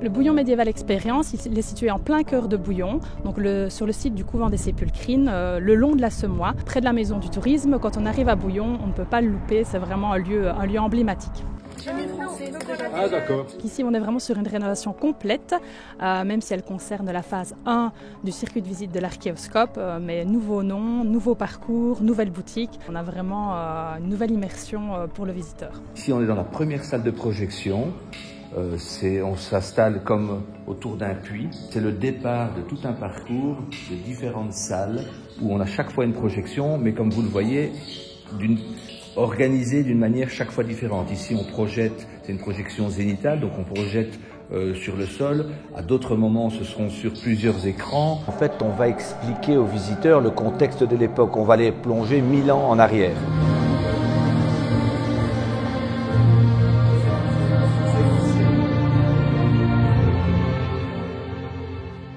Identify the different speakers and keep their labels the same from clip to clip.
Speaker 1: Le Bouillon Médiéval Expérience, il est situé en plein cœur de Bouillon, donc sur le site du couvent des Sépulcrines, le long de la Semois, près de la maison du tourisme. Quand on arrive à Bouillon, on ne peut pas le louper, c'est vraiment un lieu emblématique.
Speaker 2: Ah d'accord.
Speaker 1: Ici, on est vraiment sur une rénovation complète, même si elle concerne la phase 1 du circuit de visite de l'archéoscope, mais nouveau nom, nouveau parcours, nouvelle boutique. On a vraiment une nouvelle immersion pour le visiteur.
Speaker 3: Ici, on est dans la première salle de projection. On s'installe comme autour d'un puits. C'est le départ de tout un parcours de différentes salles où on a chaque fois une projection, mais comme vous le voyez, organisée d'une manière chaque fois différente. Ici, on projette, c'est une projection zénithale, donc on projette sur le sol. À d'autres moments, ce seront sur plusieurs écrans. En fait, on va expliquer aux visiteurs le contexte de l'époque. On va les plonger 1000 ans en arrière.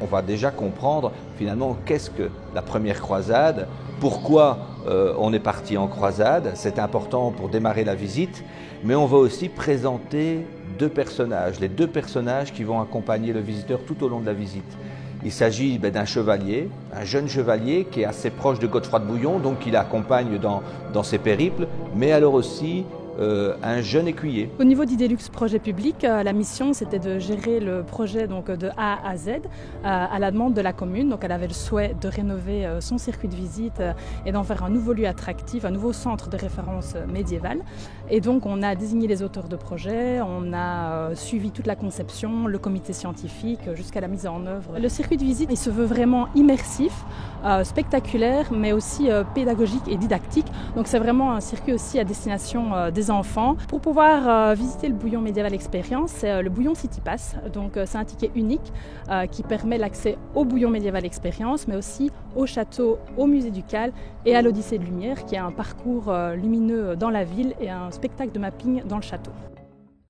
Speaker 3: On va déjà comprendre finalement qu'est-ce que la première croisade, pourquoi on est parti en croisade, c'est important pour démarrer la visite, mais on va aussi présenter deux personnages, les deux personnages qui vont accompagner le visiteur tout au long de la visite. Il s'agit d'un chevalier, un jeune chevalier qui est assez proche de Godefroy de Bouillon, donc il l'accompagne dans ses périples, mais alors aussi un jeune écuyer.
Speaker 1: Au niveau d'Idelux Projet Public, la mission c'était de gérer le projet donc, de A à Z à la demande de la commune. Donc elle avait le souhait de rénover son circuit de visite et d'en faire un nouveau lieu attractif, un nouveau centre de référence médiévale. Et donc on a désigné les auteurs de projet, on a suivi toute la conception, le comité scientifique jusqu'à la mise en œuvre. Le circuit de visite il se veut vraiment immersif, spectaculaire mais aussi pédagogique et didactique. Donc c'est vraiment un circuit aussi à destination des enfants. Pour pouvoir visiter le Bouillon Médiéval Expérience, c'est le Bouillon City Pass. Donc c'est un ticket unique qui permet l'accès au Bouillon Médiéval Expérience, mais aussi au château, au musée du Cal et à l'Odyssée de Lumière, qui est un parcours lumineux dans la ville et un spectacle de mapping dans le château.